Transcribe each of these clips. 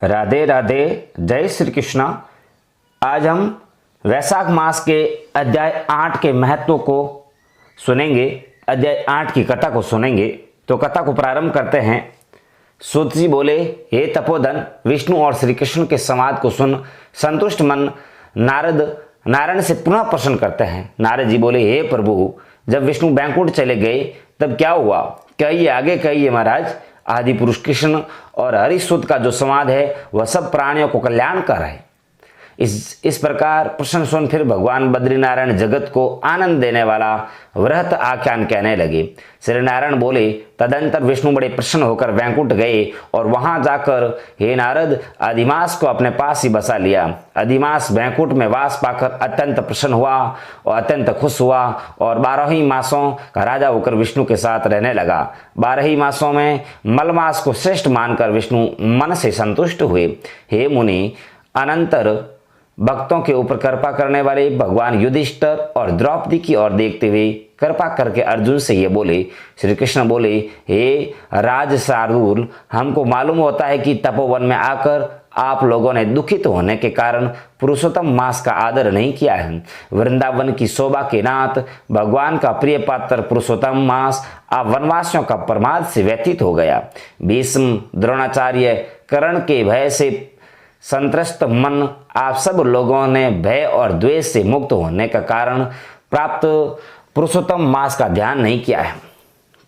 राधे राधे। जय श्री कृष्णा। आज हम वैशाख मास के अध्याय 8 के महत्व को सुनेंगे। अध्याय 8 की कथा को सुनेंगे। तो कथा को प्रारंभ करते हैं। सूत जी बोले, हे तपोधन, विष्णु और श्री कृष्ण के संवाद को सुन संतुष्ट मन नारायण से पुनः प्रश्न करते हैं। नारद जी बोले, हे प्रभु, जब विष्णु बैकुंठ चले गए तब क्या हुआ? कहिए, आगे कहिए महाराज। आदि पुरुष कृष्ण और हरिसूत का जो संवाद है वह सब प्राणियों को कल्याण कर है। इस प्रकार प्रश्न सुन फिर भगवान बद्रीनारायण जगत को आनंद देने वाला वृहत आख्यान कहने लगे। श्री नारायण बोले, तदंतर विष्णु बड़े प्रसन्न होकर वैकुंठ गए और वहां जाकर हे नारद अधिमास को अपने पास ही बसा लिया। अधिमास वैकुंठ में वास पाकर अत्यंत प्रसन्न हुआ और अत्यंत खुश हुआ और 12 ही मासों का राजा होकर विष्णु के साथ रहने लगा। 12 ही मासों में मलमास को श्रेष्ठ मानकर विष्णु मन से संतुष्ट हुए। हे मुनि, अनंतर भक्तों के ऊपर कृपा करने वाले भगवान युधिष्ठिर और द्रौपदी की ओर देखते हुए कृपा करके अर्जुन से ये बोले। श्री कृष्ण बोले, हे राज शार्दूल, हमको मालूम होता है कि तपोवन में आकर आप लोगों ने दुखित होने के कारण पुरुषोत्तम मास का आदर नहीं किया है। वृंदावन की शोभा के नाथ भगवान का प्रिय पात्र पुरुषोत्तम मास आप वनवासियों का प्रमाद से व्यतीत हो गया। भीष्म, द्रोणाचार्य, कर्ण के भय से संत्रस्त मन आप सब लोगों ने भय और द्वेष से मुक्त होने का कारण प्राप्त पुरुषोत्तम मास का ध्यान नहीं किया है।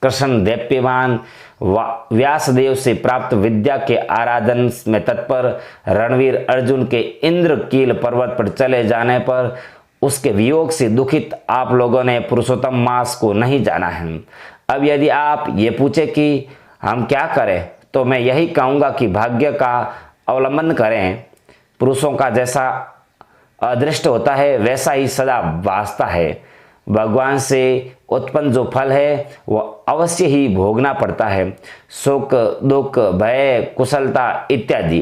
कृष्ण दैप्यमान व्यासदेव से प्राप्त विद्या के आराधन में तत्पर रणवीर अर्जुन के इंद्रकील पर्वत पर चले जाने पर उसके वियोग से दुखित आप लोगों ने पुरुषोत्तम मास को नहीं जाना है। अब यदि आप ये पूछे कि हम क्या करें, तो मैं यही कहूँगा कि भाग्य का अवलंबन करें। पुरुषों का जैसा अदृष्ट होता है वैसा ही सदा वास्ता है। भगवान से उत्पन्न जो फल है वह अवश्य ही भोगना पड़ता है। सुख, दुख, भय, कुशलता इत्यादि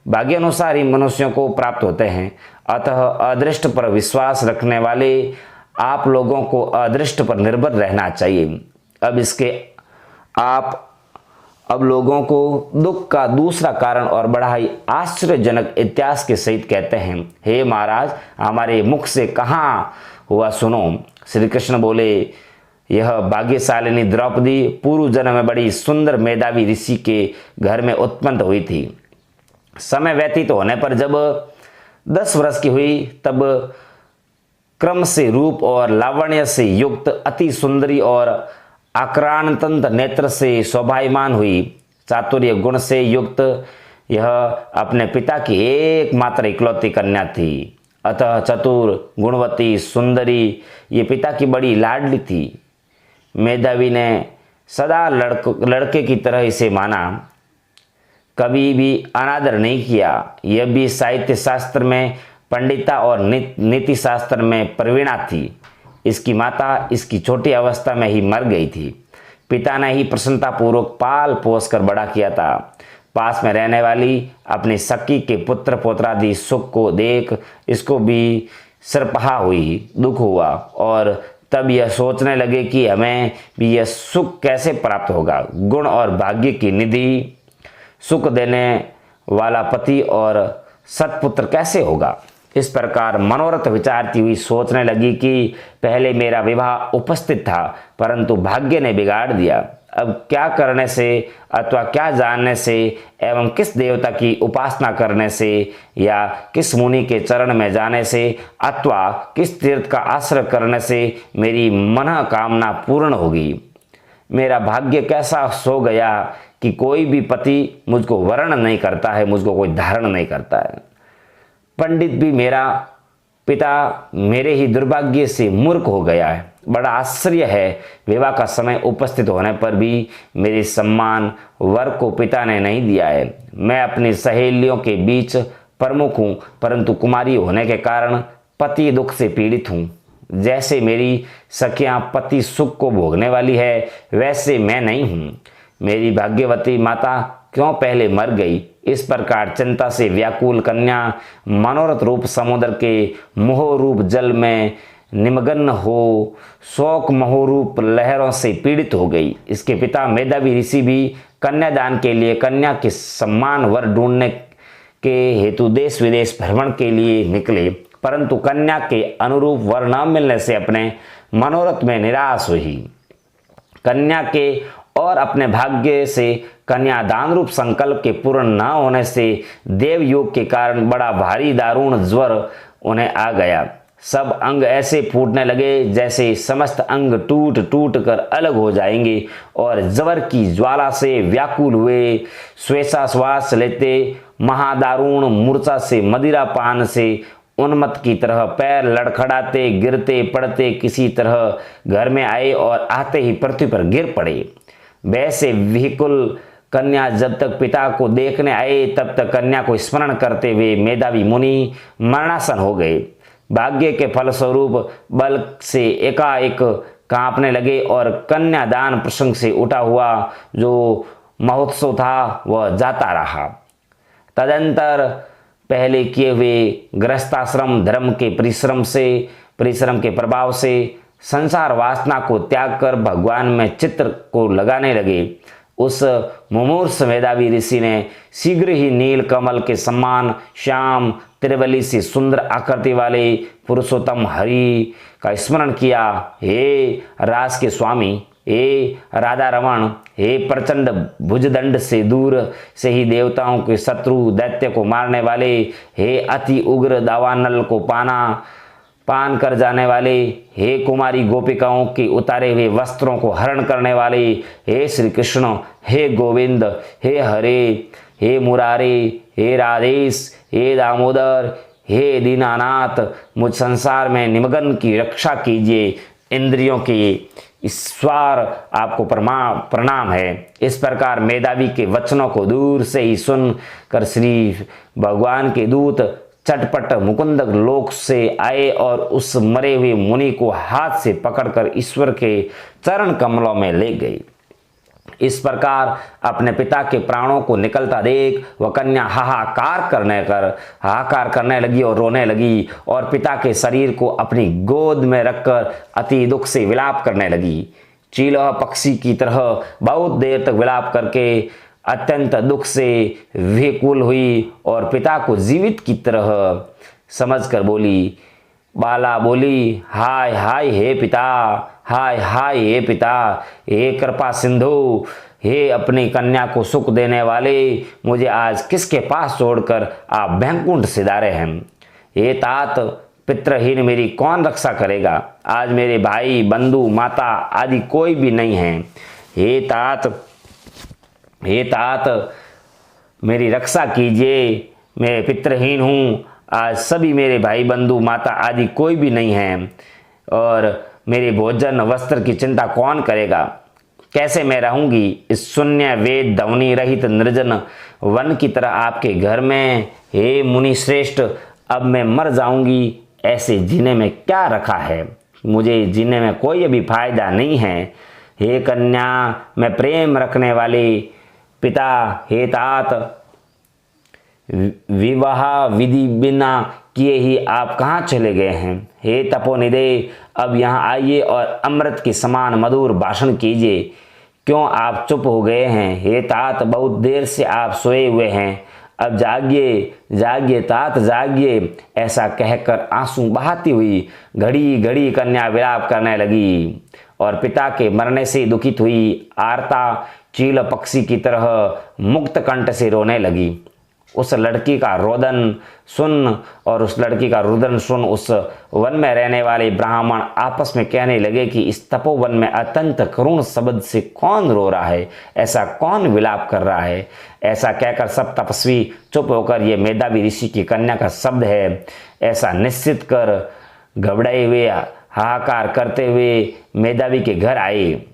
भाग्यानुसार ही मनुष्यों को प्राप्त होते हैं। अतः अदृष्ट पर विश्वास रखने वाले आप लोगों को अदृष्ट पर निर्भर रहना चाहिए। अब लोगों को दुख का दूसरा कारण और बड़ा ही आश्चर्यजनक इतिहास के सहित कहते हैं। हे महाराज, हमारे मुख से कहाँ हुआ सुनो। श्री कृष्ण बोले, यह भाग्यशालिनी द्रौपदी पूर्व जन्म में बड़ी सुंदर मेधावी ऋषि के घर में उत्पन्न हुई थी। समय व्यतीत होने पर जब 10 वर्ष की हुई तब क्रम से रूप और लावण्य से युक्त अति सुंदरी और आक्रांत नेत्र से शोभायमान हुई। चातुर्य गुण से युक्त यह अपने पिता की एकमात्र इकलौती कन्या थी। अतः चतुर, गुणवती, सुंदरी ये पिता की बड़ी लाडली थी। मेधावी ने सदा लड़के की तरह इसे माना, कभी भी अनादर नहीं किया। यह भी साहित्य शास्त्र में पंडिता और नीति शास्त्र में प्रवीणा थी। इसकी माता इसकी छोटी अवस्था में ही मर गई थी। पिता ने ही प्रसन्नतापूर्वक पाल पोस कर बड़ा किया था। पास में रहने वाली अपनी सखी के पुत्र पोत्रादि सुख को देख इसको भी सरपहा हुई, दुख हुआ और तब यह सोचने लगे कि हमें भी यह सुख कैसे प्राप्त होगा। गुण और भाग्य की निधि, सुख देने वाला पति और सत्पुत्र कैसे होगा। इस प्रकार मनोरथ विचारती हुई सोचने लगी कि पहले मेरा विवाह उपस्थित था, परंतु भाग्य ने बिगाड़ दिया। अब क्या करने से अथवा क्या जानने से एवं किस देवता की उपासना करने से या किस मुनि के चरण में जाने से अथवा किस तीर्थ का आश्रय करने से मेरी मनोकामना पूर्ण होगी। मेरा भाग्य कैसा सो गया कि कोई भी पति मुझको वर्ण नहीं करता है, मुझको कोई धारण नहीं करता है। पंडित भी मेरा पिता मेरे ही दुर्भाग्य से मूर्ख हो गया है। बड़ा आश्चर्य है, विवाह का समय उपस्थित होने पर भी मेरे सम्मान वर को पिता ने नहीं दिया है। मैं अपनी सहेलियों के बीच प्रमुख हूँ, परंतु कुमारी होने के कारण पति दुख से पीड़ित हूँ। जैसे मेरी सखियाँ पति सुख को भोगने वाली है, वैसे मैं नहीं हूँ। मेरी भाग्यवती माता क्यों पहले मर गई। इस प्रकार चिंता से व्याकुल कन्या मनोरथ रूप समुद्र के मोह रूप जल में निमग्न हो शोक मोह रूप लहरों से पीड़ित हो गई। इसके पिता मेधावी ऋषि भी कन्यादान के लिए कन्या के सम्मान वर ढूंढने के हेतु देश विदेश भ्रमण के लिए निकले, परंतु कन्या के अनुरूप वर न मिलने से अपने मनोरथ में निराश हुई। कन्या के और अपने भाग्य से कन्यादान रूप संकल्प के पूर्ण न होने से देव योग के कारण बड़ा भारी दारुण ज्वर उन्हें आ गया। सब अंग ऐसे फूटने लगे जैसे समस्त अंग टूट टूट कर अलग हो जाएंगे और ज्वर की ज्वाला से व्याकुल हुए श्वास लेते महादारुण मूर्छा से मदिरा पान से उन्मत्त की तरह पैर लड़खड़ाते गिरते पड़ते किसी तरह घर में आए और आते ही पृथ्वी पर गिर पड़े। वैसे विकुल कन्या जब तक पिता को देखने आए तब तक कन्या को स्मरण करते हुए मेधावी मुनि मरणासन हो गए। भाग्य के फलस्वरूप बल से एकाएक कांपने लगे और कन्यादान प्रसंग से उठा हुआ जो महोत्सव था वह जाता रहा। तदंतर पहले किए हुए गृहस्थाश्रम धर्म के परिश्रम के प्रभाव से संसार वासना को त्याग कर भगवान में चित्त को लगाने लगे। उस मुमूर्ष मेधावी ऋषि ने शीघ्र ही नील कमल के समान श्याम त्रिवली से सुंदर आकृति वाले पुरुषोत्तम हरि का स्मरण किया। हे रास के स्वामी, हे राधा रमण, हे प्रचंड भुजदंड से दूर से ही देवताओं के शत्रु दैत्य को मारने वाले, हे अति उग्र दावानल को पान कर जाने वाले, हे कुमारी गोपिकाओं के उतारे हुए वस्त्रों को हरण करने वाले, हे श्री कृष्ण, हे गोविंद, हे हरे, हे मुरारे, हे राधेश, हे दामोदर, हे दीनानाथ, मुझ संसार में निमग्न की रक्षा कीजिए। इंद्रियों के ईश्वर आपको प्रणाम है। इस प्रकार मेधावी के वचनों को दूर से ही सुनकर श्री भगवान के दूत चटपट मुकुंद लोक से आए और उस मरे हुए मुनि को हाथ से पकड़कर ईश्वर के चरण कमलों में ले गए। इस प्रकार अपने पिता के प्राणों को निकलता देख वह कन्या हाहाकार करने लगी और रोने लगी और पिता के शरीर को अपनी गोद में रखकर अति दुख से विलाप करने लगी। चीलह पक्षी की तरह बहुत देर तक विलाप करके अत्यंत दुख से व्याकुल हुई और पिता को जीवित की तरह समझकर बोली। बाला बोली, हाय हाय हे पिता, हाय हाय हे पिता, हे कृपा सिंधु, हे अपनी कन्या को सुख देने वाले, मुझे आज किसके पास छोड़कर आप बैकुंठ सिधारे हैं। हे तात, पितृहीन मेरी कौन रक्षा करेगा। आज मेरे भाई बंधु माता आदि कोई भी नहीं है। हे तात मेरी रक्षा कीजिए, मैं पितृहीन हूँ। आज सभी मेरे भाई बंधु माता आदि कोई भी नहीं है और मेरे भोजन वस्त्र की चिंता कौन करेगा। कैसे मैं रहूंगी इस शून्य वेद ध्वनि रहित निर्जन वन की तरह आपके घर में। हे मुनि श्रेष्ठ, अब मैं मर जाऊंगी। ऐसे जीने में क्या रखा है, मुझे जीने में कोई अभी फायदा नहीं है। हे कन्या, मैं प्रेम रखने वाले पिता, हे तात, विवाह विधि बिना किए ही आप कहाँ चले गए हैं। हे तपोनिधे, अब यहाँ आइए और अमृत के समान मधुर भाषण कीजिए। क्यों आप चुप हो गए हैं। हे तात, बहुत देर से आप सोए हुए हैं, अब जागिए जागिए तात जागिए। ऐसा कहकर आंसू बहाती हुई घड़ी घड़ी कन्या विलाप करने लगी और पिता के मरने से दुखित हुई आरता चील पक्षी की तरह मुक्त कंठ से रोने लगी। उस लड़की का रोदन सुन उस वन में रहने वाले ब्राह्मण आपस में कहने लगे कि इस तपोवन में अत्यंत करुण शब्द से कौन रो रहा है, ऐसा कौन विलाप कर रहा है। ऐसा कहकर सब तपस्वी चुप होकर ये मेधावी ऋषि की कन्या का शब्द है ऐसा निश्चित कर घबराए हुए हाहाकार करते हुए मेधावी के घर आए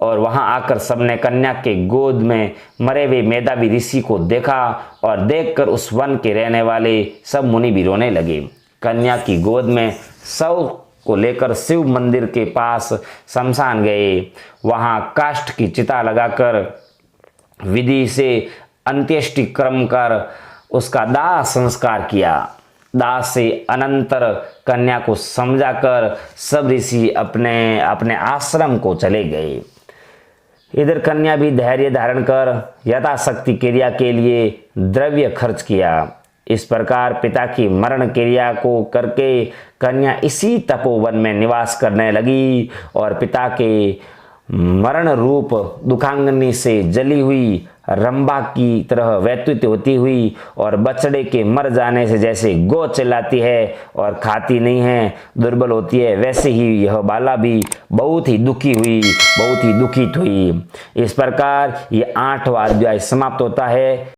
और वहां आकर सबने कन्या के गोद में मरे हुए मेधावी ऋषि को देखा और देखकर उस वन के रहने वाले सब मुनि भी रोने लगे। कन्या की गोद में शव को लेकर शिव मंदिर के पास शमशान गए। वहां काष्ठ की चिता लगाकर विधि से अंत्येष्टि क्रम कर उसका दाह संस्कार किया। दाह से अनंतर कन्या को समझाकर सब ऋषि अपने अपने आश्रम को चले गए। इधर कन्या भी धैर्य धारण कर यथाशक्ति क्रिया के लिए द्रव्य खर्च किया। इस प्रकार पिता की मरण क्रिया को करके कन्या इसी तपोवन में निवास करने लगी और पिता के मरण रूप दुखाग्नि से जली हुई रंभा की तरह व्यतीत होती हुई और बछड़े के मर जाने से जैसे गौ चिल्लाती है और खाती नहीं है, दुर्बल होती है, वैसे ही यह बाला भी बहुत ही दुखी हुई, बहुत ही दुखित हुई। इस प्रकार ये 8वां अध्याय समाप्त होता है।